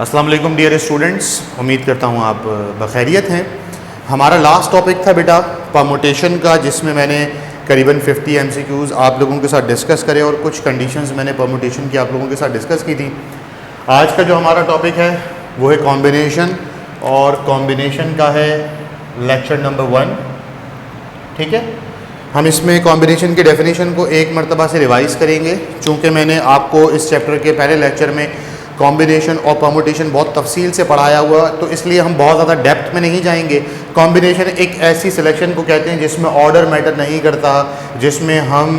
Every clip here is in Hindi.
अस्सलाम वालेकुम डियर स्टूडेंट्स, उम्मीद करता हूँ आप बखैरियत हैं। हमारा लास्ट टॉपिक था बेटा परमुटेशन का, जिसमें मैंने करीबन 50 MCQs आप लोगों के साथ डिस्कस करे और कुछ कंडीशंस मैंने परमुटेशन की आप लोगों के साथ डिस्कस की थी। आज का जो हमारा टॉपिक है वो है कॉम्बिनेशन, और कॉम्बिनेशन का है लेक्चर नंबर 1। ठीक है, हम इसमें कॉम्बिनेशन की डेफिनेशन को एक मरतबा से रिवाइज़ करेंगे। चूँकि मैंने आपको इस चैप्टर के पहले लेक्चर में कॉम्बिनेशन और परमुटेशन बहुत तफसील से पढ़ाया हुआ, तो इसलिए हम बहुत ज़्यादा डेप्थ में नहीं जाएंगे। कॉम्बिनेशन एक ऐसी सिलेक्शन को कहते हैं जिसमें ऑर्डर मैटर नहीं करता। जिसमें हम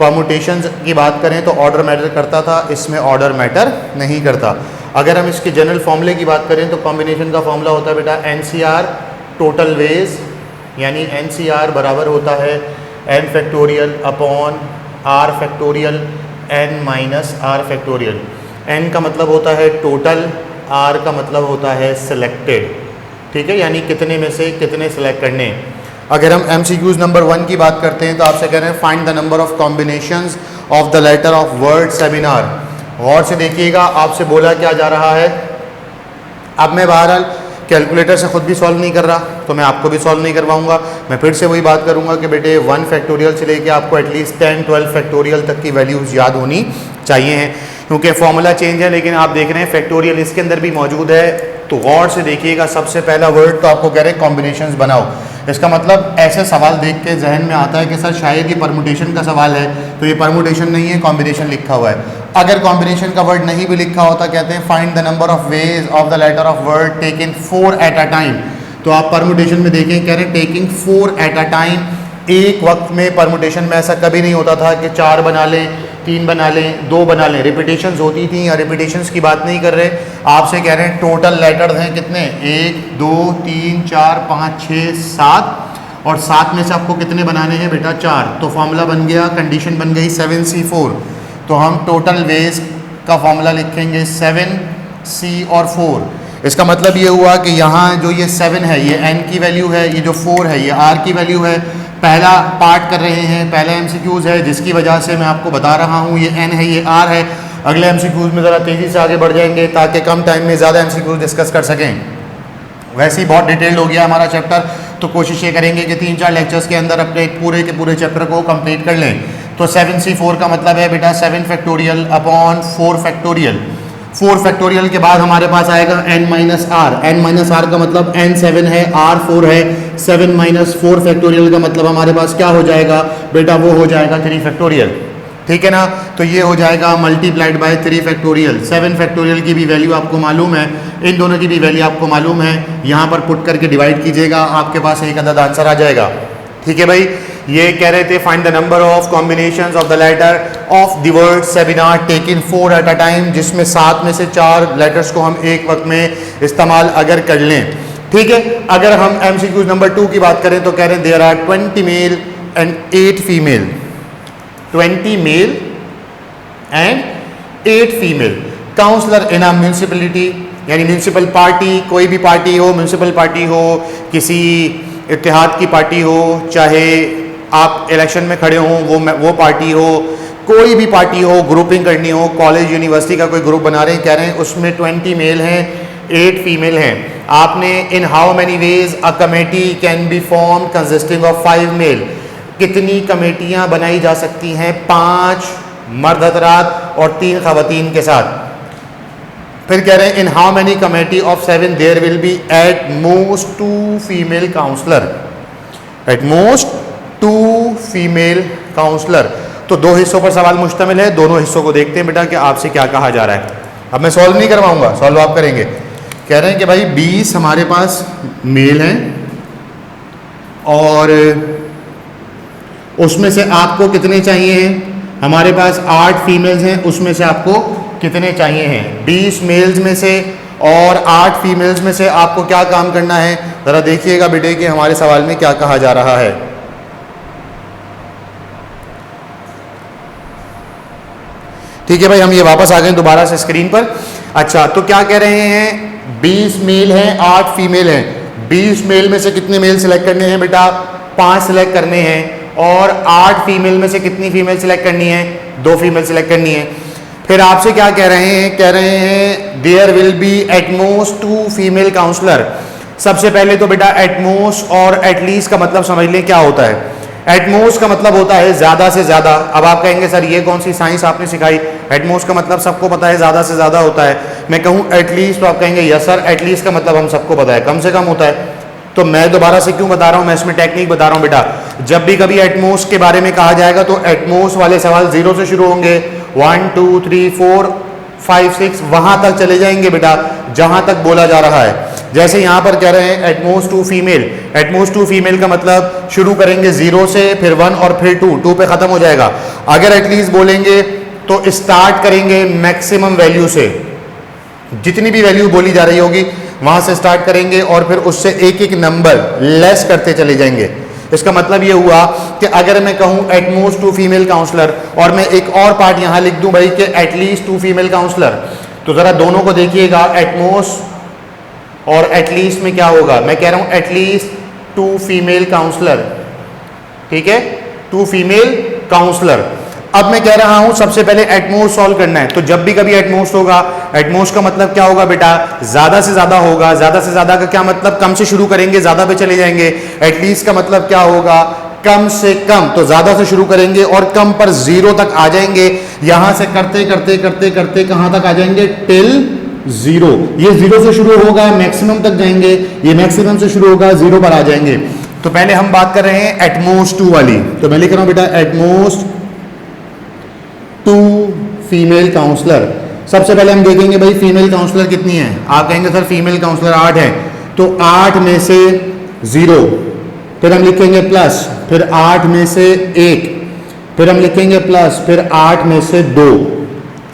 परमुटेशन की बात करें तो ऑर्डर मैटर करता था, इसमें ऑर्डर मैटर नहीं करता। अगर हम इसके जनरल फॉर्मूले की बात करें तो कॉम्बिनेशन का फॉर्मूला होता है बेटा NCR टोटल वेज, यानी NCR बराबर होता है n factorial upon r factorial n minus r factorial. n का मतलब होता है टोटल, r का मतलब होता है सिलेक्टेड। ठीक है, यानी कितने में से कितने सिलेक्ट करने। अगर हम MCQs नंबर 1 की बात करते हैं तो आपसे कह रहे हैं find the number of combinations of the letter of word seminar. गौर से देखिएगा, आपसे बोला क्या जा रहा है। अब मैं बहरहाल कैलकुलेटर से ख़ुद भी सॉल्व नहीं कर रहा, तो मैं आपको भी सॉल्व नहीं करवाऊंगा। मैं फिर से वही बात करूंगा कि बेटे 1 फैक्टोरियल से लेके आपको एटलीस्ट 10-12 फैक्टोरियल तक की वैल्यूज़ याद होनी चाहिए हैं, क्योंकि फॉर्मूला चेंज है लेकिन आप देख रहे हैं फैक्टोरियल इसके अंदर भी मौजूद है। तो गौर से देखिएगा, सबसे पहला वर्ड तो आपको कह रहे हैं कॉम्बिनेशंस बनाओ। इसका मतलब ऐसे सवाल देख के जहन में आता है कि सर शायद ये परमुटेशन का सवाल है, तो ये परमुटेशन नहीं है, कॉम्बिनेशन लिखा हुआ है। अगर कॉम्बिनेशन का वर्ड नहीं भी लिखा होता, कहते हैं find the number of ways of the letter of word taking 4 at a time. तो आप परमुटेशन में देखें, कह रहे हैं टेकिंग 4 एट अ टाइम। एक वक्त में परमुटेशन में ऐसा कभी नहीं होता था कि 4 बना लें, 3 बना लें, 2 बना लें। रिपीटेशंस होती थी, या रिपीटेशंस की बात नहीं कर रहे। आपसे कह रहे हैं टोटल लेटर्स हैं कितने, 1 2 3 4 5 6 7, और 7 में से आपको कितने बनाने हैं बेटा, 4। तो फॉर्मूला बन गया, कंडीशन बन गई 7C4। तो हम टोटल वेज का फॉर्मूला लिखेंगे 7C और 4। इसका मतलब ये हुआ कि यहाँ जो ये 7 है ये n की वैल्यू है, ये जो 4 है ये r की वैल्यू है। पहला पार्ट कर रहे हैं, पहला MCQs है, जिसकी वजह से मैं आपको बता रहा हूँ ये n है ये r है। अगले MCQs में ज़रा तेज़ी से आगे बढ़ जाएंगे ताकि कम टाइम में ज़्यादा MCQs डिस्कस कर सकें। वैसे ही बहुत डिटेल हो गया हमारा चैप्टर, तो कोशिश ये करेंगे कि 3-4 लेक्चर्स के अंदर अपने पूरे के पूरे चैप्टर को कंप्लीट कर लें। तो 7C4 का मतलब है बेटा 7 फैक्टोरियल अपॉन 4 फैक्टोरियल। 4 फैक्टोरियल के बाद हमारे पास आएगा n minus r. n minus r का मतलब n 7 है, r 4 है। 7 माइनस 4 फैक्टोरियल का मतलब हमारे पास क्या हो जाएगा बेटा, वो हो जाएगा 3 फैक्टोरियल। ठीक है ना, तो ये हो जाएगा मल्टीप्लाइड बाय 3 फैक्टोरियल। 7 फैक्टोरियल की भी वैल्यू आपको मालूम है, इन दोनों की भी वैल्यू आपको मालूम है। यहाँ पर पुट करके डिवाइड कीजिएगा, आपके पास एक अदद आंसर आ जाएगा। ठीक है भाई, ये कह रहे थे find the number of combinations of the letter of the word seminar taking 4 at a time, जिसमें 7 में से 4 लेटर्स को हम एक वक्त में इस्तेमाल अगर कर लें। ठीक है, अगर हम MCQ नंबर 2 की बात करें तो कह रहे हैं there are 20 male and 8 female. 20 male and 8 female councillor in a municipality, यानी म्यूनिसिपल पार्टी, कोई भी पार्टी हो, म्यूनिसिपल पार्टी हो, किसी इत्तेहाद की पार्टी हो, चाहे आप इलेक्शन में खड़े हों वो पार्टी हो, कोई भी पार्टी हो, ग्रुपिंग करनी हो, कॉलेज यूनिवर्सिटी का कोई ग्रुप बना रहे हैं, कह रहे हैं उसमें 20 मेल हैं 8 फीमेल हैं। आपने in how many ways a committee can be form consisting of 5 male, कितनी कमेटियां बनाई जा सकती हैं 5 मर्द हजरात और 3 खवातीन के साथ। फिर कह रहे हैं in how many committee of 7 there will be at most 2 female councillor, at most 2 female councillor. तो 2 हिस्सों पर सवाल मुश्तमिल है, दोनों हिस्सों को देखते हैं बेटा कि आपसे क्या कहा जा रहा है। अब मैं सॉल्व नहीं करवाऊंगा, सॉल्व आप करेंगे। कह रहे हैं कि भाई 20 हमारे पास मेल हैं और उसमें से आपको कितने चाहिए हैं, हमारे पास 8 फीमेल्स हैं, उसमें से आपको कितने चाहिए हैं 20 मेल्स में से और 8 फीमेल्स में से आपको क्या काम करना है। ज़रा देखिएगा बेटे कि हमारे सवाल में क्या कहा जा रहा है। ठीक है भाई, हम ये वापस आ गए दोबारा से स्क्रीन पर। अच्छा, तो क्या कह रहे हैं, 20 मेल हैं 8 फीमेल हैं। 20 मेल में से कितने मेल सिलेक्ट करने हैं बेटा, 5 सिलेक्ट करने हैं। और 8 फीमेल में से कितनी फीमेल सिलेक्ट करनी है, 2 फीमेल सिलेक्ट करनी है। फिर आपसे क्या कह रहे हैं there will be at most 2 female councillor. सबसे पहले तो बेटा एटमोस्ट और एटलीस्ट का मतलब समझ लें क्या होता है। एटमोस्ट का मतलब होता है ज्यादा से ज्यादा। अब आप कहेंगे सर ये कौन सी साइंस आपने सिखाई, एटमोस्ट का मतलब सबको पता है ज्यादा से ज्यादा होता है। मैं कहूं एटलीस्ट तो आप कहेंगे यस सर एटलीस्ट का मतलब हम सबको पता है कम से कम होता है। तो मैं दोबारा से क्यों बता रहा हूं, मैं इसमें टेक्निक बता रहा हूं बेटा। जब भी कभी एटमोस्ट के बारे में कहा जाएगा तो एटमोस्ट वाले सवाल 0 से शुरू होंगे, 1 2 3 4 5 6 वहां तक चले जाएंगे बेटा जहां तक बोला जा रहा है। जैसे यहां पर कह रहे हैं एटमोस्ट 2 फीमेल, एटमोस्ट 2 फीमेल का मतलब शुरू करेंगे 0 से, फिर 1 और फिर 2 पे खत्म हो जाएगा। अगर एटलीस्ट बोलेंगे तो स्टार्ट करेंगे मैक्सिमम वैल्यू से, जितनी भी वैल्यू बोली जा रही होगी वहां से स्टार्ट करेंगे और फिर उससे एक एक नंबर लेस करते चले जाएंगे। इसका मतलब ये हुआ कि अगर मैं कहूं एटमोस्ट 2 फीमेल काउंसलर और मैं एक और पार्ट यहां लिख दूं भाई कि एटलीस्ट 2 फीमेल काउंसलर, तो जरा दोनों को देखिएगा एटमोस्ट और एटलीस्ट में क्या होगा। मैं कह रहा हूं एटलीस्ट 2 फीमेल काउंसलर, ठीक है 2 फीमेल काउंसलर। अब मैं कह रहा हूं सबसे पहले एटमोस्ट सॉल्व करना है। तो जब भी कभी एटमोस्ट होगा, एटमोस्ट का मतलब क्या होगा बेटा ज्यादा से ज्यादा होगा। ज्यादा से ज्यादा का क्या मतलब, कम से शुरू करेंगे ज्यादा पे चले जाएंगे। एटलीस्ट का मतलब क्या होगा, कम से कम, तो ज्यादा से शुरू करेंगे और कम पर 0 तक आ जाएंगे। यहां से करते करते करते करते कहां तक आ जाएंगे, टिल 0। ये 0 से शुरू होगा मैक्सिमम तक जाएंगे, ये मैक्सिमम से शुरू होगा 0 पर आ जाएंगे। तो पहले हम बात कर रहे हैं एटमोस्ट 2 वाली। तो मैं लिख रहा हूं बेटा एटमोस्ट 2 फीमेल काउंसलर। सबसे पहले हम देखेंगे भाई फीमेल काउंसलर कितनी है। आप कहेंगे सर फीमेल काउंसलर 8 है, तो 8 में से 0, फिर हम लिखेंगे प्लस, फिर 8 में से 1, फिर हम लिखेंगे प्लस, फिर 8 में से 2।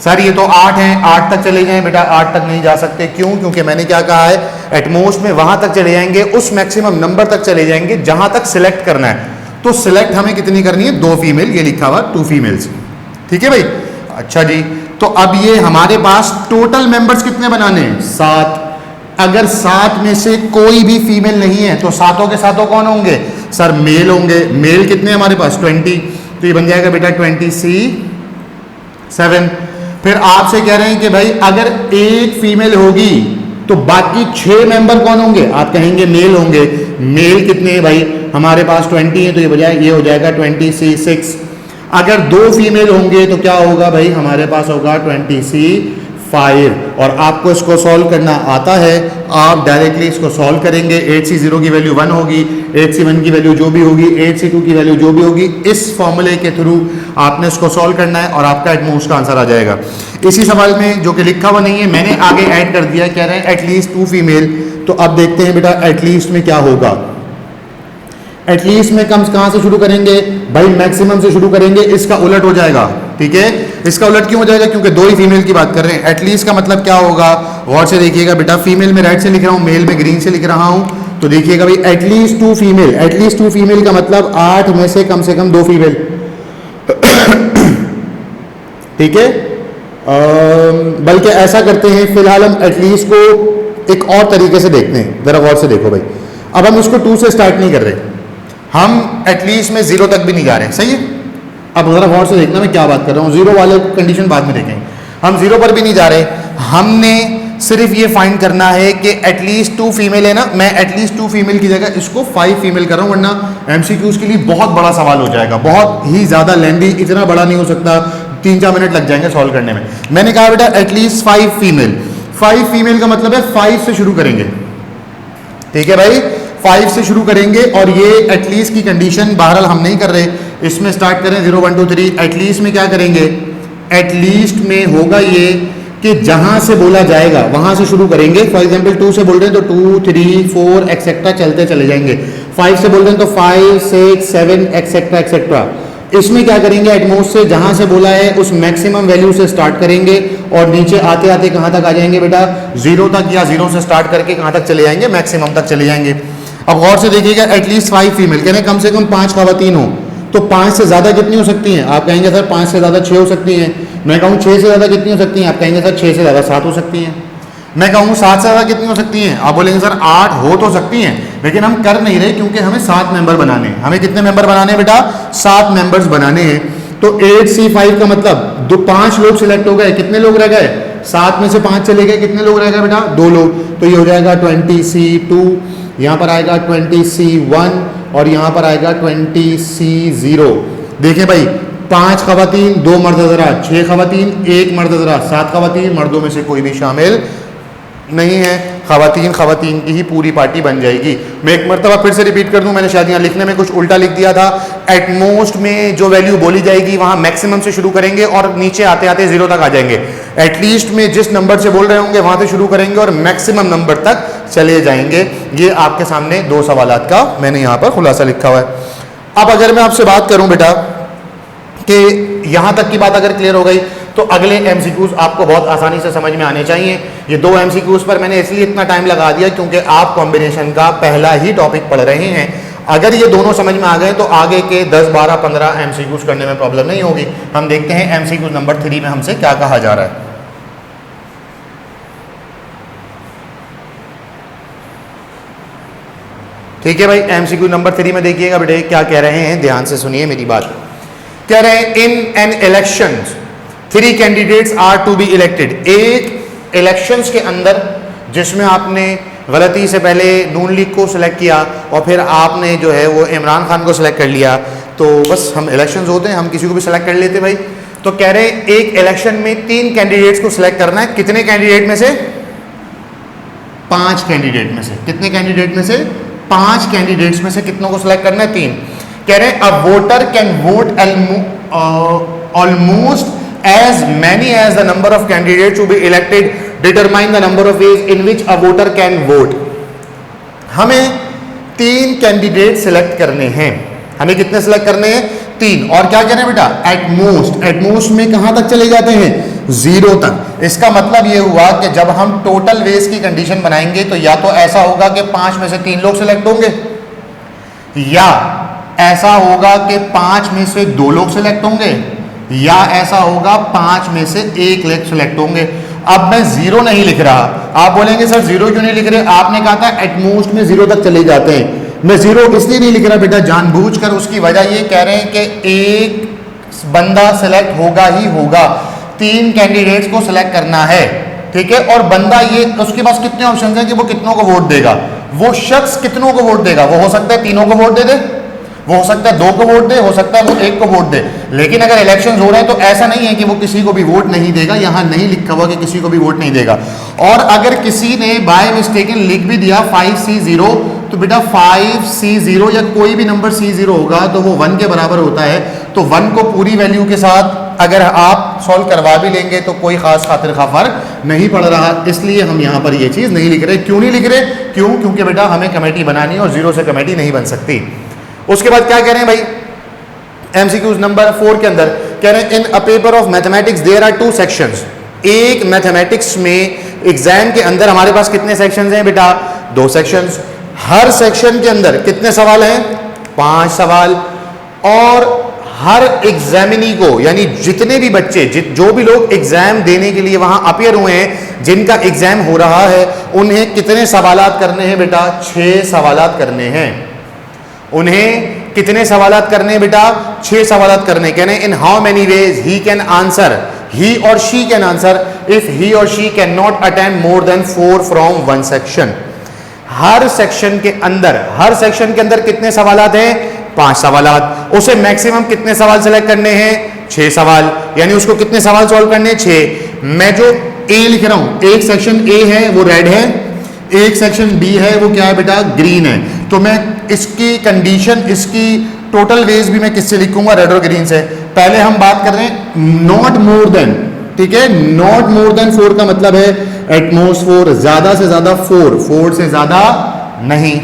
सर ये तो 8 है, 8 तक चले जाएं बेटा, 8 तक नहीं जा सकते। क्यों? क्योंकि मैंने क्या कहा है एटमोस्ट में वहां तक चले जाएंगे, उस मैक्सिमम नंबर तक चले जाएंगे जहां तक सिलेक्ट करना है। तो सिलेक्ट हमें कितनी करनी है, 2 फीमेल, ये लिखा हुआ 2 फीमेल्स, ठीक है भाई। अच्छा जी, तो अब ये हमारे पास टोटल मेंबर्स कितने बनाने हैं, 7। अगर 7 में से कोई भी फीमेल नहीं है तो सातों के सातों कौन होंगे, सर मेल होंगे। मेल कितने हमारे पास 20, तो ये बन जाएगा बेटा 27। फिर आपसे कह रहे हैं कि भाई अगर एक फीमेल होगी तो बाकी 6 मेंबर कौन होंगे, आप कहेंगे मेल होंगे। मेल कितने हैं भाई, हमारे पास 20 है, तो ये हो जाएगा 26। अगर 2 फीमेल होंगे तो क्या होगा भाई, हमारे पास होगा 25। और आपको इसको सॉल्व करना आता है, आप डायरेक्टली इसको सॉल्व करेंगे। 8C0 की वैल्यू 1 होगी, 8C1 की वैल्यू जो भी होगी, 8C2 की वैल्यू जो भी होगी, इस फॉर्मूले के थ्रू आपने इसको सॉल्व करना है और आपका एटमोस्ट का आंसर आ जाएगा। इसी सवाल में जो कि लिखा हुआ नहीं है मैंने आगे ऐड कर दिया, कह रहे हैं एटलीस्ट 2 फीमेल। तो अब देखते हैं बेटा एटलीस्ट में क्या होगा। एटलीस्ट में कम कहां से शुरू करेंगे भाई, मैक्सिमम से शुरू करेंगे। इसका उलट हो जाएगा, ठीक है। इसका उलट क्यों हो जाएगा, क्योंकि 2 ही फीमेल की बात कर रहे हैं। एटलीस्ट का मतलब क्या होगा, गौर से देखिएगा बेटा। फीमेल में रेड से लिख रहा हूं, मेल में ग्रीन से लिख रहा हूं। तो देखिएगा भाई एटलीस्ट 2 फीमेल, एटलीस्ट 2 फीमेल का मतलब 8 में से कम 2 फीमेल, ठीक है। बल्कि ऐसा करते हैं, फिलहाल हम एटलीस्ट को एक और तरीके से देखते हैं, जरा गौर से देखो भाई। अब हम इसको 2 से स्टार्ट नहीं कर रहे, हम एटलीस्ट में 0 तक भी नहीं जा रहे, सही है। अब जरा गौर से देखना मैं क्या बात कर रहा हूँ, 0 वाले कंडीशन बाद में देखेंगे। हम 0 पर भी नहीं जा रहे, हमने सिर्फ ये फाइंड करना है कि एटलीस्ट 2 फीमेल है ना। मैं एटलीस्ट 2 फीमेल की जगह इसको 5 फीमेल कर रहा हूँ, वरना एमसीक्यूज के लिए बहुत बड़ा सवाल हो जाएगा, बहुत ही ज्यादा लेंदी, इतना बड़ा नहीं हो सकता, 3-4 मिनट लग जाएंगे सॉल्व करने में। मैंने कहा बेटा एटलीस्ट 5 फीमेल। 5 फीमेल का मतलब है 5 से शुरू करेंगे, ठीक है भाई, 5 से शुरू करेंगे। और ये एटलीस्ट की कंडीशन बहरहाल हम नहीं कर रहे, इसमें स्टार्ट करें 0 1 2 3। एटलीस्ट में क्या करेंगे, एटलीस्ट में होगा ये कि जहां से बोला जाएगा वहां से शुरू करेंगे। फॉर एग्जांपल 2 से बोल रहे हैं तो 2 3 4 एक्सेट्रा चलते चले जाएंगे। 5 से बोल रहे हैं तो 5 6 7 एक्सेट्रा एक्सेट्रा। इसमें क्या करेंगे, एटमोस्ट से जहां से बोला है उस मैक्सिमम वैल्यू से स्टार्ट करेंगे और नीचे आते आते कहां तक आ जाएंगे बेटा, 0 तक, या 0 से स्टार्ट करके कहां तक चले जाएंगे, मैक्सिमम तक चले जाएंगे। अब गौर से देखिएगा एटलीस्ट 5 फीमेल, कहने कम से कम 5 खवातीन हो, तो 5 से ज्यादा कितनी हो सकती हैं, आप कहेंगे सर 5 से ज्यादा 6 हो सकती हैं। मैं कहूँ 6 से ज्यादा कितनी हो सकती हैं, आप कहेंगे सर 6 से ज्यादा 7 हो सकती हैं। मैं कहूँ 7 से ज्यादा कितनी हो सकती हैं, आप बोलेंगे सर 8 हो तो सकती हैं, लेकिन हम कर नहीं रहे क्योंकि हमें 7 मेंबर बनाने हैं। हमें कितने मेंबर बनाने हैं बेटा, 7 मेंबर्स बनाने हैं। तो 8C5 का मतलब 5 लोग सिलेक्ट हो गए, कितने लोग रह गए, 7 में से 5 चले गए, कितने लोग रह गए बेटा, 2 लोग। तो ये हो जाएगा 20C2, यहाँ पर आएगा 20C1 और यहाँ पर आएगा 20C0। देखें भाई, 5 खवातीन, 2 मर्द हज़रात, 6 खवातीन, 1 मर्द हज़रात, 7 खवातीन, मर्दों में से कोई भी शामिल नहीं है। खवातीन की ही पूरी पार्टी बन जाएगी। मैं एक मरतबा फिर से रिपीट कर दूं, मैंने शायद यहाँ लिखने में कुछ उल्टा लिख दिया था। एट मोस्ट में जो वैल्यू बोली जाएगी वहां मैक्सिमम से शुरू करेंगे और नीचे आते आते 0 तक आ जाएंगे। एटलीस्ट में जिस नंबर से बोल रहे होंगे वहां से शुरू करेंगे और मैक्सिमम नंबर तक चले जाएंगे। ये आपके सामने 2 सवालात का मैंने यहाँ पर खुलासा लिखा हुआ है। अब अगर मैं आपसे बात करूं बेटा कि यहां तक की बात अगर क्लियर हो गई तो अगले एमसीक्यूज आपको बहुत आसानी से समझ में आने चाहिए। ये 2 एमसीक्यूज पर मैंने इसलिए इतना टाइम लगा दिया क्योंकि आप कॉम्बिनेशन का पहला ही टॉपिक पढ़ रहे हैं। अगर ये दोनों समझ में आ गए तो आगे के 10, 12, 15 एमसीक्यूज करने में प्रॉब्लम नहीं होगी। हम देखते हैं एमसीक्यू नंबर 3 में हमसे क्या कहा जा रहा है। ठीक है भाई, एमसीक्यू नंबर 3 में देखिएगा बेटे क्या कह रहे हैं, ध्यान से सुनिए मेरी बात। कह रहे हैं in an election 3 candidates are to be elected. एक इलेक्शंस के अंदर जिसमें आपने गलती से पहले नून लीग को सिलेक्ट किया और फिर आपने जो है वो इमरान खान को सिलेक्ट कर लिया, तो बस हम इलेक्शंस होते हैं, हम किसी को भी सिलेक्ट कर लेते भाई। तो कह रहे हैं एक इलेक्शन में 3 कैंडिडेट्स को सिलेक्ट करना है। कितने कैंडिडेट में से, 5 कैंडिडेट में से। कितने कैंडिडेट में से, 5 कैंडिडेट्स में से कितनों को सिलेक्ट करना है, 3। कह रहे हैं a voter can vote almost as many as the number of candidates to be elected determine the number of ways in which a voter can vote। हमें 3 कैंडिडेट सिलेक्ट करने हैं। हमें कितने सिलेक्ट करने हैं, 3। और क्या कह रहे हैं बेटा, एट मोस्ट में कहां तक चले जाते हैं, 0 तक। इसका मतलब ये हुआ कि जब हम टोटल वेज की कंडीशन बनाएंगे तो या तो ऐसा होगा कि 5 में से 3 लोग सिलेक्ट होंगे, या ऐसा होगा कि 5 में से 2 लोग सिलेक्ट होंगे, या ऐसा होगा 5 में से 1 लोग सिलेक्ट होंगे। अब मैं 0 नहीं लिख रहा। आप बोलेंगे सर 0 क्यों नहीं लिख रहे, आपने कहा था एटमोस्ट में 0 तक चले जाते हैं। मैं 0 इसलिए नहीं लिख रहा बेटा जानबूझकर, उसकी वजह ये कह रहे हैं कि एक बंदा सिलेक्ट होगा ही होगा। 3 कैंडिडेट्स को सिलेक्ट करना है, ठीक है। और बंदा ये, उसके पास कितने ऑप्शन हैं कि वो कितनों को वोट देगा। वो शख्स कितनों को वोट देगा, वो हो सकता है 3 को वोट दे दे, वो हो सकता है 2 को वोट दे, हो सकता है वो 1 को वोट दे। लेकिन अगर इलेक्शंस हो रहे हैं तो ऐसा नहीं है कि वो किसी को भी वोट नहीं देगा। यहां नहीं लिखा हुआ कि किसी को भी वोट नहीं देगा। और अगर किसी ने बाय मिस्टेकन लिख भी दिया 5C0, तो बेटा 5C0 या कोई भी नंबर C0 होगा तो वो 1 के बराबर होता है। तो 1 को पूरी वैल्यू के साथ अगर आप सॉल्व करवा भी लेंगे तो कोई खास खातिर खा फर्क नहीं पड़ रहा। इसलिए हम यहाँ पर ये चीज़ नहीं लिख रहे। क्यों नहीं लिख रहे, क्योंकि बेटा हमें कमेटी बनानी है और 0 से कमेटी नहीं बन सकती। उसके बाद क्या कह रहे हैं भाई, एमसीक्यूज नंबर 4 के अंदर कह रहे हैं in a paper of mathematics there are 2 sections. एक मैथमेटिक्स में एग्जाम के अंदर हमारे पास कितने सेक्शंस हैं बेटा, 2 सेक्शंस। हर सेक्शन के अंदर कितने सवाल हैं, 5 सवाल। और हर एग्जामिनी को, यानी जितने भी बच्चे, जो भी लोग एग्जाम देने के लिए वहां अपियर हुए हैं, जिनका एग्जाम हो रहा है, उन्हें कितने सवालात करने हैं बेटा, 6 सवालात करने हैं। उन्हें कितने सवालात करने हैं बेटा, 6 सवालात करने। कहने in how many ways he can answer, he or she can answer if he or she can not attempt more than 4 from 1 section. हर सेक्शन के अंदर कितने सवालात हैं, 5 सवालात। उसे मैक्सिमम कितने सवाल सेलेक्ट करने हैं, 6 सवाल। यानी उसको कितने सवाल सॉल्व करने हैं, 6। मैं जो ए लिख रहा हूं, एक सेक्शन ए है वो रेड है, एक सेक्शन बी है वो क्या है बेटा, ग्रीन है। तो मैं इसकी कंडीशन, इसकी टोटल वेज भी मैं किससे लिखूंगा, रेड और ग्रीन से। पहले हम बात कर रहे हैं नॉट मोर देन, ठीक है। नॉट मोर देन 4 का मतलब है एटमोस्ट 4, ज्यादा से ज्यादा 4 से ज्यादा नहीं।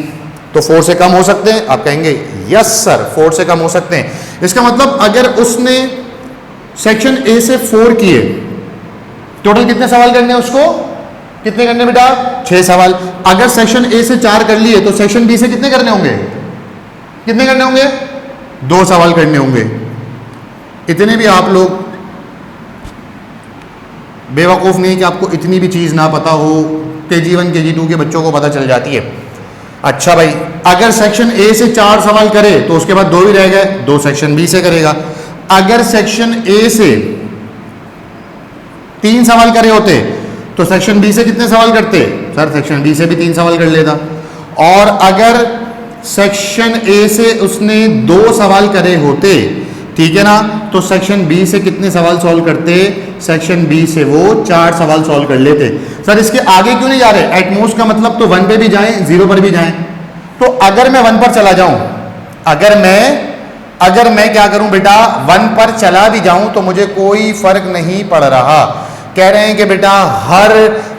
तो 4 से कम हो सकते हैं, आप कहेंगे यस सर 4 से कम हो सकते हैं। इसका मतलब अगर उसने सेक्शन ए से 4 किए, टोटल कितने सवाल करने हैं उसको, कितने करने बेटा, 6 सवाल। अगर सेक्शन ए से 4 कर लिए तो सेक्शन बी से कितने करने होंगे, कितने करने होंगे, 2 सवाल करने होंगे। इतने भी आप लोग बेवकूफ़ नहीं कि आपको इतनी भी चीज़ ना पता हो। KG1 KG2 के बच्चों को पता चल जाती है। अच्छा भाई, अगर सेक्शन ए से 4 सवाल करे तो उसके बाद 2 ही रह गए, 2 सेक्शन बी से करेगा। अगर सेक्शन ए से 3 सवाल करे होते तो सेक्शन बी से कितने सवाल करते? सर सेक्शन बी से भी 3 सवाल कर लेता। और अगर सेक्शन ए से उसने 2 सवाल करे होते, ठीक है ना, तो सेक्शन बी से कितने सवाल सॉल्व करते? सेक्शन बी से वो 4 सवाल सॉल्व कर लेते। सर इसके आगे क्यों नहीं जा रहे? एटमोस्ट का मतलब तो 1 पे भी जाएं, 0 पर भी जाएं। तो अगर मैं 1 पर चला जाऊं, अगर मैं क्या करूं बेटा, 1 पर चला भी जाऊं तो मुझे कोई फर्क नहीं पड़ रहा। कह रहे हैं कि बेटा हर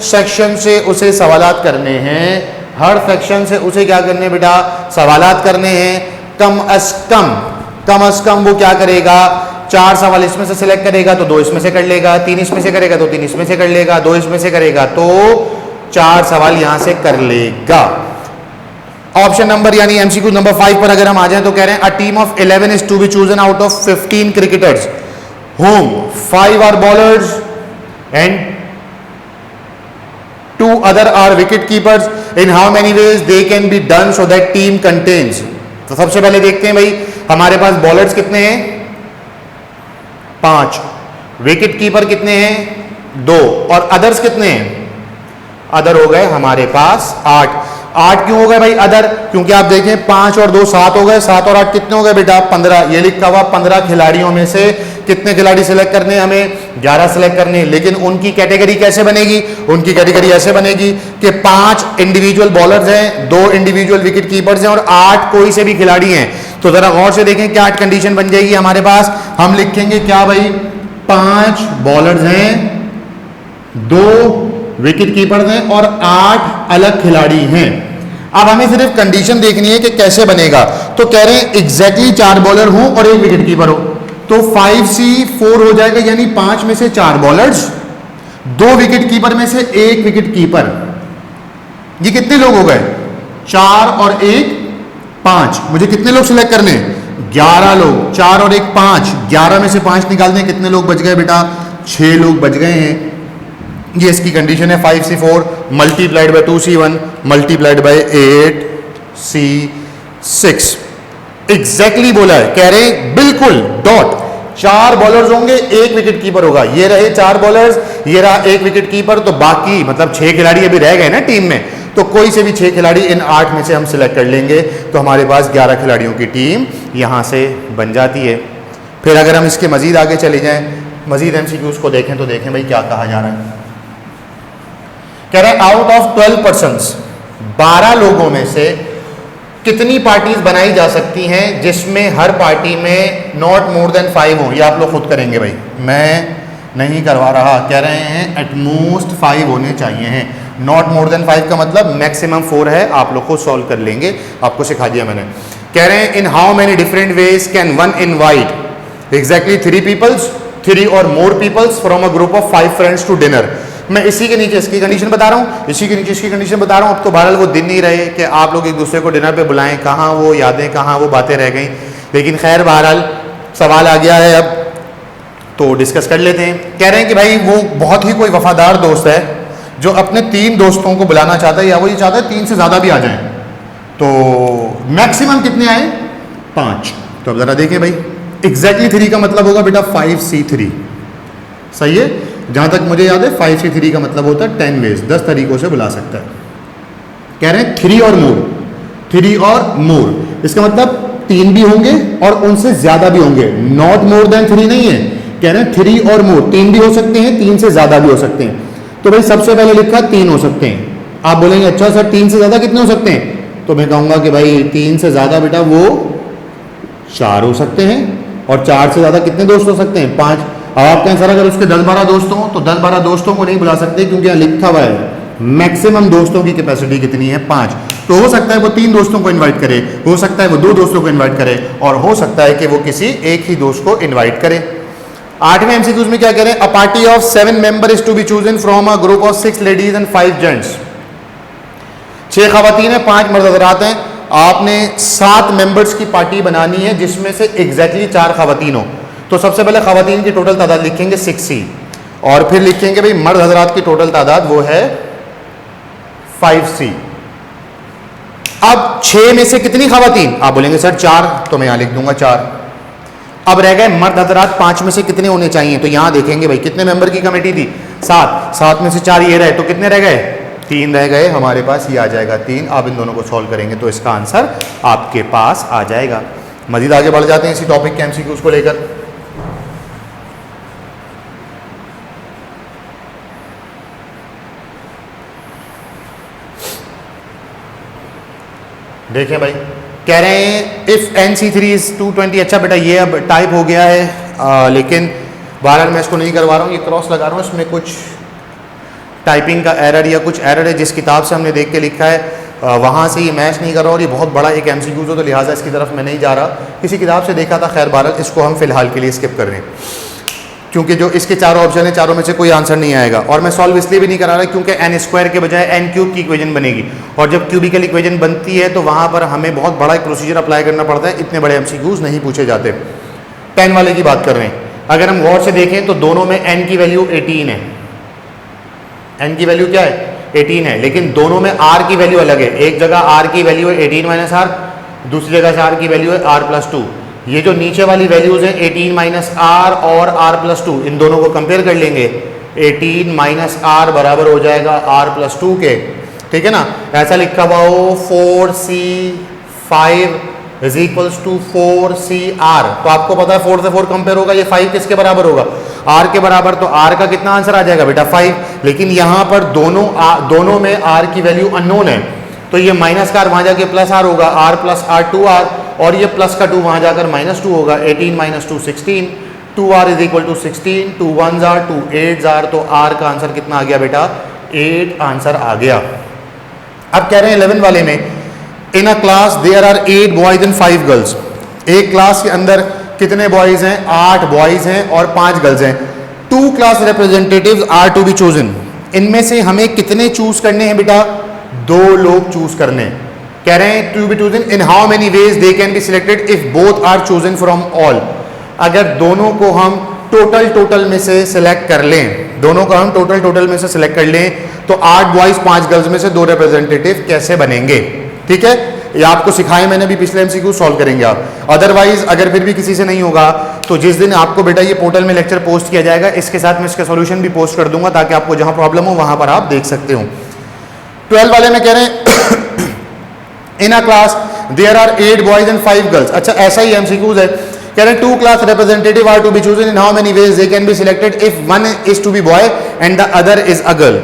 सेक्शन से उसे सवालात करने हैं, हर सेक्शन से उसे क्या करने बेटा? सवालात करने हैं। कम अज कम वो क्या करेगा? 4 सवाल इसमें से सिलेक्ट करेगा तो 2 इसमें से कर लेगा, 3 इसमें से करेगा तो 3 इसमें से कर लेगा, 2 इसमें से करेगा तो 4 सवाल यहां से कर लेगा। ऑप्शन नंबर यानी एमसीक्यू नंबर 5 पर अगर हम आ जाएं तो कह रहे हैं a team of 11 is to be chosen out of 15 cricketers whom 5 are bowlers and 2 other are wicket keepers. In how many ways they can be done so that team contains? तो सबसे पहले देखते हैं भाई हमारे पास बॉलर्स कितने हैं? 5। विकेट कीपर कितने हैं? 2। और अदर्स कितने हैं? अदर हो गए हमारे पास 8। 8 क्यों हो गए भाई अदर? क्योंकि आप देखें 5 और 2 7 हो गए, 7 और 8 कितने हो गए बेटा? 15। ये लिखा हुआ 15 खिलाड़ियों में से कितने खिलाड़ी सिलेक्ट करने? हमें 11 सिलेक्ट करने। लेकिन उनकी कैटेगरी कैसे बनेगी? उनकी कैटेगरी ऐसे बनेगी कि 5 इंडिविजुअल बॉलर्स हैं, 2 इंडिविजुअल विकेट कीपर्स हैं और 8 कोई से भी खिलाड़ी हैं। तो जरा गौर से देखें क्या 8 कंडीशन बन जाएगी हमारे पास। हम लिखेंगे क्या भाई? 5 बॉलर्स हैं, 2 विकेट कीपर्स हैं और 8 अलग खिलाड़ी हैं। अब हमें सिर्फ कंडीशन देखनी है कि कैसे बनेगा। तो कह रहे हैं एग्जैक्टली 4 बॉलर हो और 1 विकेट कीपर हो, तो 5C4 हो जाएगा, यानी 5 में से 4 बॉलर्स, 2 विकेट कीपर में से 1 विकेट कीपर। ये कितने लोग हो गए? 4 और 1 5। मुझे कितने लोग सिलेक्ट करने? 11 लोग। 4 और 1 5, 11 में से 5 निकालने, कितने लोग बच गए बेटा? 6 लोग बच गए हैं। ये इसकी कंडीशन है 5C4 multiplied by 2C1 multiplied by 8C6। Exactly बोला है, कह रहे हैं बिल्कुल डॉट। 4 बॉलर्स होंगे, 1 विकेट कीपर होगा। ये रहे 4 बॉलर्स, ये रहा 1 विकेट कीपर। तो बाकी मतलब 6 खिलाड़ी अभी रह गए ना टीम में, तो कोई से भी 6 खिलाड़ी इन 8 में से हम सिलेक्ट कर लेंगे, तो हमारे पास 11 खिलाड़ियों की टीम यहां से बन जाती है। फिर अगर हम इसके मजीद आगे चले जाएं, मजीद एमसीक्यूज को देखें तो देखें भाई क्या कहा जा रहा है। कह रहे हैं आउट ऑफ 12 पर्सन्स, 12 लोगों में से कितनी पार्टीज बनाई जा सकती हैं जिसमें हर पार्टी में नॉट मोर देन 5 हो? ये आप लोग खुद करेंगे भाई, मैं नहीं करवा रहा। कह रहे हैं एटमोस्ट 5 होने चाहिए हैं। नॉट मोर देन 5 का मतलब मैक्सिमम 4 है। आप लोग को सॉल्व कर लेंगे, आपको सिखा दिया मैंने। कह रहे हैं in how many different ways can one invite exactly 3 peoples, 3 or more peoples from a group of 5 friends to dinner. मैं इसी के नीचे इसकी कंडीशन बता रहा हूँ, इसी के नीचे इसकी कंडीशन बता रहा हूँ। अब तो बहरहाल वो दिन नहीं रहे कि आप लोग एक दूसरे को डिनर पे बुलाएं, कहाँ वो यादें, कहाँ वो बातें रह गई। लेकिन खैर बहरहाल सवाल आ गया है अब, तो डिस्कस कर लेते हैं। कह रहे हैं कि भाई वो बहुत ही कोई वफादार दोस्त है जो अपने 3 दोस्तों को बुलाना चाहता है, या वो ये चाहता है 3 से ज़्यादा भी आ जाएं। तो मैक्सिमम कितने आए? 5। तो अब ज़रा देखें भाई, एग्जैक्टली 3 का मतलब होगा बेटा 5C3, सही है। जहां तक मुझे याद है 5C3 का मतलब होता है 10 वेज, 10 तरीकों से बुला सकता है। कह रहे हैं 3 और मोर, 3 और मोर, इसका मतलब 3 भी होंगे और उनसे ज्यादा भी होंगे। नॉट मोर देन 3 नहीं है, कह रहे हैं 3 और मोर, 3 भी हो सकते हैं, 3 से ज्यादा भी हो सकते हैं। तो भाई सबसे पहले लिखा 3 हो सकते हैं। आप बोलेंगे अच्छा सर 3 से ज्यादा कितने हो सकते हैं? तो मैं कहूंगा कि भाई 3 से ज्यादा बेटा वो 4 हो सकते हैं, और 4 से ज्यादा कितने दोस्त हो सकते हैं? 5। अब आप कहें सर अगर उसके 10-12 दोस्त हों तो 10-12 दोस्तों को नहीं बुला सकते, क्योंकि यहाँ लिखा हुआ है मैक्सिमम दोस्तों की कैपेसिटी कितनी है? 5। तो हो सकता है वो 3 दोस्तों को इनवाइट करे, हो सकता है वो 2 दोस्तों को इनवाइट करे, और हो सकता है कि वो किसी एक ही दोस्त को इनवाइट करे। 8वें एमसीक्यूज में क्या कह रहे हैं? A party of 7 member is to be chosen from a group of 6 ladies and 5 gents. 6 खवातीन है, 5 मर्द हज़रात हैं। आपने 7 मेंबर्स की पार्टी बनानी है जिसमें से एग्जैक्टली 4 खवातीन हो। तो सबसे पहले खवातीन की टोटल तादाद लिखेंगे 6C, और फिर लिखेंगे भाई मर्द हजरात की टोटल तादाद वो है 5C। अब 6 में से कितनी खवातीन? आप बोलेंगे सर 4, तो मैं यहां लिख दूंगा 4। अब रह गए मर्द हजरात, 5 में से कितने होने चाहिए? तो यहाँ देखेंगे भाई कितने मेंबर की कमेटी थी, 7 में से 4 ये रहे, तो कितने रह गए? 3 रह गए हमारे पास, ये आ जाएगा 3। आप इन दोनों को सॉल्व करेंगे तो इसका आंसर आपके पास आ जाएगा। मजीद आगे बढ़ जाते हैं इसी टॉपिक के एमसीक्यूज को लेकर। देखें भाई, कह रहे हैं इफ NC3 इज 220। अच्छा बेटा ये अब टाइप हो गया है, लेकिन बहरहाल मैं इसको नहीं करवा रहा हूँ, ये क्रॉस लगा रहा हूँ, इसमें कुछ टाइपिंग का एरर या कुछ एरर है। जिस किताब से हमने देख के लिखा है वहाँ से ये मैच नहीं कर रहा, और ये बहुत बड़ा एक MCQ है, तो लिहाजा इसकी तरफ मैं नहीं जा रहा। किसी किताब से देखा था, खैर बहरहाल इसको हम फिलहाल के लिए स्किप कर रहे हैं, क्योंकि जो इसके चारों ऑप्शन है चारों में से कोई आंसर नहीं आएगा। और मैं सॉल्व इसलिए भी नहीं करा रहा क्योंकि n² के बजाय n³ की इक्वेशन बनेगी, और जब क्यूबिकल इक्वेशन बनती है तो वहाँ पर हमें बहुत बड़ा एक प्रोसीजर अप्लाई करना पड़ता है, इतने बड़े MCQs नहीं पूछे जाते। 10 वाले की बात कर रहे हैं, अगर हम गौर से देखें तो दोनों में n की वैल्यू 18 है। n की वैल्यू क्या है? 18 है, लेकिन दोनों में r की वैल्यू अलग है। एक जगह r की वैल्यू है 18 - r, दूसरी जगह से r की वैल्यू है r+2। ये जो नीचे वाली वैल्यूज है 18 - r और r+2, इन दोनों को कंपेयर कर लेंगे। 18 - r बराबर हो जाएगा r+2 के, ठीक है ना। ऐसा लिखा हुआ हो 4c5 = 4cr, तो आपको पता है 4 से 4 कंपेयर होगा, ये 5 किसके बराबर होगा? r के बराबर। तो r का कितना आंसर आ जाएगा बेटा? 5। लेकिन यहाँ पर दोनों में r की वैल्यू अननोन है, तो ये माइनस का r वहाँ जाके प्लस r होगा, r+r 2r, और ये प्लस का 2 वहाँ जाकर -2 होगा। 18 - 2 16, 2r = 16, 2 1s are 2 8s are, तो r का आंसर कितना आ गया बेटा? 8 आंसर आ गया। अब कह रहे हैं 11 वाले में, in a class there are 8 boys and 5 girls. एक क्लास के अंदर कितने बॉयज हैं? 8 बॉयज हैं और 5 गर्ल्स हैं। 2 class representatives are to be chosen. इनमें से हमें कितने चूज करने हैं बेटा? 2 लोग चूज करने हैं। कह रहे हैं to be chosen in how many ways they can be selected if both are chosen from all. अगर दोनों को हम टोटल में से सिलेक्ट कर लें, दोनों को हम टोटल में से सिलेक्ट कर लें, तो 8 बॉयज 5 गर्ल्स में से 2 रिप्रेजेंटेटिव कैसे बनेंगे? ठीक है, ये आपको सिखाए मैंने भी, पिछले MCQ सॉल्व करेंगे आप। अदरवाइज अगर फिर भी किसी से नहीं होगा तो जिस दिन आपको बेटा ये पोर्टल में लेक्चर पोस्ट किया जाएगा, इसके साथ मैं इसका सॉल्यूशन भी पोस्ट कर दूंगा, ताकि आपको जहां प्रॉब्लम हो वहां पर आप देख सकते हो। 12 वाले में कह रहे हैं in a class there are 8 boys and 5 girls. अच्छा ऐसा ही MCQs है, कह रहे हैं 2 class representative are to be chosen in how many ways they can be selected if one is to be boy and the other is a girl.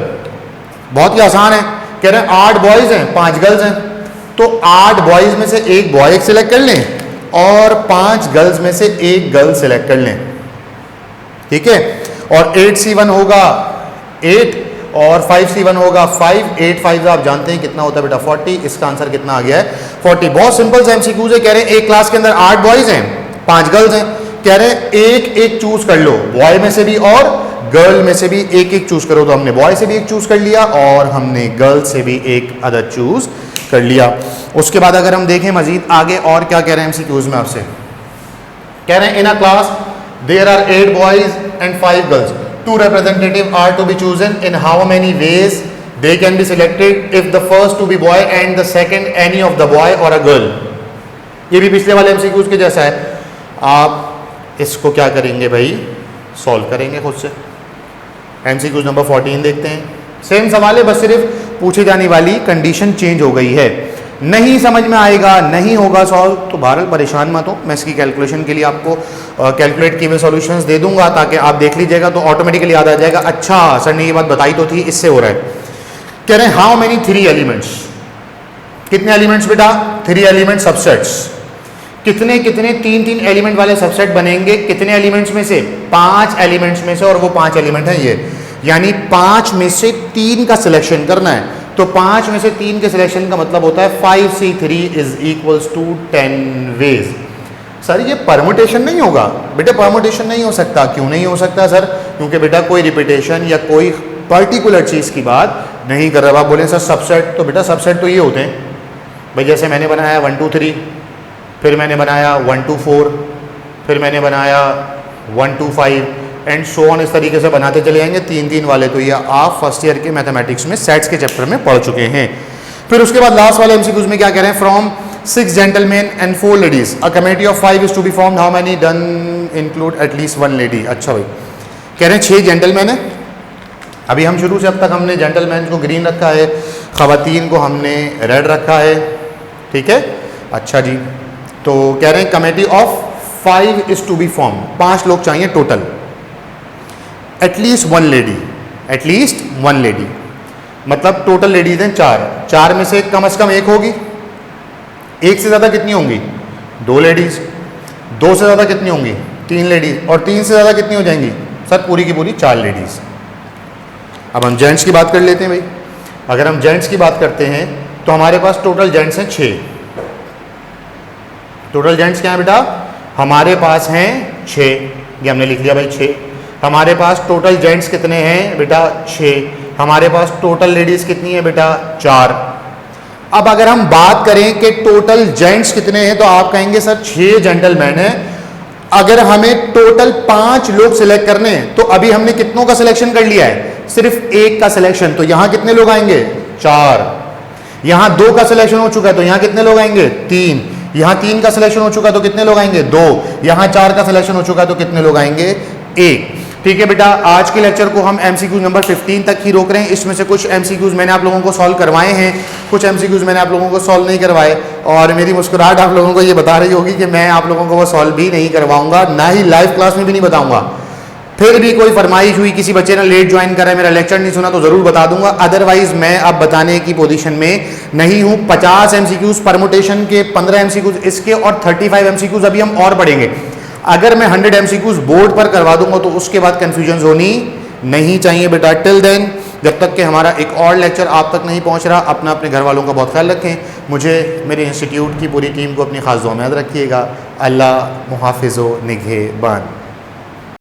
बहुत ही आसान है, कह रहे हैं 8 बॉयज हैं 5 गर्ल्स हैं, तो 8 बॉयज में से एक बॉय सिलेक्ट कर लें और 5 गर्ल्स में से एक गर्ल सिलेक्ट कर लें, ठीक है। और 8C1 होगा 8 और 5C1 होगा 5, 8 5 आप जानते हैं कितना होता है बेटा 40। इसका आंसर कितना आ गया है 40। बहुत सिंपल से MCQs है। कह रहे हैं एक क्लास के अंदर 8 बॉयज हैं 5 गर्ल्स हैं, कह रहे हैं एक चूज कर लो, बॉय में से भी और गर्ल में से भी एक चूज करो। तो हमने बॉय से भी एक चूज कर लिया और हमने गर्ल से भी एक अदर चूज कर लिया। उसके बाद अगर हम देखें मजीद आगे और क्या कह रहे हैं MCQs में आपसे, कह रहे हैं in a class there are 8 boys and 5 girls, 2 representative are to be chosen in how many ways they can be selected if the first to be boy and the second any of the boy or a girl। ये भी पिछले वाले MCQs के जैसा है। आप इसको क्या करेंगे भाई, सॉल्व करेंगे खुद से। MCQs नंबर 14 देखते हैं। सेम सवाल है, बस सिर्फ पूछे जाने वाली कंडीशन चेंज हो गई है। नहीं समझ में आएगा, नहीं होगा सॉल्व, तो बहरहाल परेशान मत हो, मैं इसकी कैलकुलेशन के लिए आपको कैलकुलेट किए हुए सॉल्यूशंस दे दूंगा, ताकि आप देख लीजिएगा तो ऑटोमेटिकली याद आ जाएगा। अच्छा सर ने ये बात बताई तो थी, इससे हो रहा है। कह रहे हैं हाउ मेनी 3 एलिमेंट्स, कितने एलिमेंट्स बेटा? 3 एलिमेंट सबसेट्स। कितने 3 एलिमेंट वाले सबसेट बनेंगे? कितने एलिमेंट्स में से? 5 एलिमेंट्स में से, और वो 5 एलिमेंट हैं ये, यानी 5 में से 3 का सिलेक्शन करना है। तो 5 में से 3 के सिलेक्शन का मतलब होता है 5C3 = 10 वेज। सर ये परमुटेशन नहीं होगा बेटा, परमुटेशन नहीं हो सकता। क्यों नहीं हो सकता सर? क्योंकि बेटा कोई रिपीटेशन या कोई पर्टिकुलर चीज़ की बात नहीं कर रहा। आप बोले सर सबसेट, तो बेटा सबसेट तो ये होते हैं भाई, जैसे मैंने बनाया 1 2 3, फिर मैंने बनाया 1 2 4, फिर मैंने बनाया 1 2 5 एंड सो ऑन। इस तरीके से बनाते चले जाएंगे 3 वाले। तो ये आप फर्स्ट ईयर के मैथमेटिक्स में सेट्स के चैप्टर में पढ़ चुके हैं। फिर उसके बाद लास्ट वाले MCQs में क्या कह रहे हैं, from 6 gentlemen and 4 ladies. A committee of 5 is to be formed. How many done include at least 1 lady? अच्छा भाई, कह रहे हैं 6 जेंटलमैन है. अभी हम शुरू से अब तक हमने जेंटलमैन को ग्रीन रखा है, ख़वातीन को हमने रेड रखा है. ठीक है, अच्छा जी. तो कह रहे हैं committee of 5 is to be form. 5 लोग चाहिए total. At least 1 lady, at least 1 lady मतलब टोटल लेडीज हैं 4. 4 में से कम से कम एक होगी. एक से ज़्यादा कितनी होंगी? 2 लेडीज़. 2 से ज़्यादा कितनी होंगी? 3 लेडीज़. और 3 से ज़्यादा कितनी हो जाएंगी? सर पूरी की पूरी 4 लेडीज़. अब हम जेंट्स की बात कर लेते हैं भाई. अगर हम जेंट्स की बात करते हैं तो हमारे पास टोटल जेंट्स हैं 6. टोटल जेंट्स क्या है बेटा? हमारे पास हैं 6. ये हमने लिख लिया भाई 6. हमारे पास टोटल जेंट्स कितने हैं बेटा? 6. हमारे पास टोटल लेडीज़ कितनी है बेटा? 4. अब अगर हम बात करें कि टोटल जेंट्स कितने हैं तो आप कहेंगे सर 6 जेंटलमैन हैं. अगर हमें टोटल 5 लोग सिलेक्ट करने हैं तो अभी हमने कितनों का सिलेक्शन कर लिया है? सिर्फ 1 का सिलेक्शन. तो यहां कितने लोग आएंगे? 4. यहां 2 का सिलेक्शन हो चुका है तो यहां कितने लोग आएंगे? 3. यहां 3 का सिलेक्शन हो चुका है तो कितने लोग आएंगे? 2. यहां 4 का सिलेक्शन हो चुका है तो कितने लोग आएंगे? 1. ठीक है बेटा, आज के लेक्चर को हम एमसीक्यूज नंबर 15 तक ही रोक रहे हैं. इसमें से कुछ एमसीक्यूज मैंने आप लोगों को सॉल्व करवाए हैं, कुछ एमसीक्यूज मैंने आप लोगों को सॉल्व नहीं करवाए. और मेरी मुस्कुराहट आप लोगों को ये बता रही होगी कि मैं आप लोगों को वो सॉल्व भी नहीं करवाऊंगा, ना ही लाइव क्लास में भी नहीं बताऊंगा. फिर भी कोई फरमाइश हुई, किसी बच्चे ने लेट ज्वाइन करा, मेरा लेक्चर नहीं सुना, तो ज़रूर बता दूंगा. अदरवाइज मैं अब बताने की पोजीशन में नहीं हूँ. 50 एमसीक्यूज परमुटेशन के, 15 एमसीक्यूज इसके और 35 एमसीक्यूज अभी हम और पढ़ेंगे. अगर मैं 100 एमसीक्यूज बोर्ड पर करवा दूंगा तो उसके बाद कंफ्यूजन होनी नहीं चाहिए बेटा. टिल देन, जब तक कि हमारा एक और लेक्चर आप तक नहीं पहुंच रहा, अपना अपने घर वालों का बहुत ख्याल रखें. मुझे, मेरे इंस्टीट्यूट की पूरी टीम को अपनी खास दुआ में याद रखिएगा. अल्लाह मुहाफ़िज़ व निगहबान.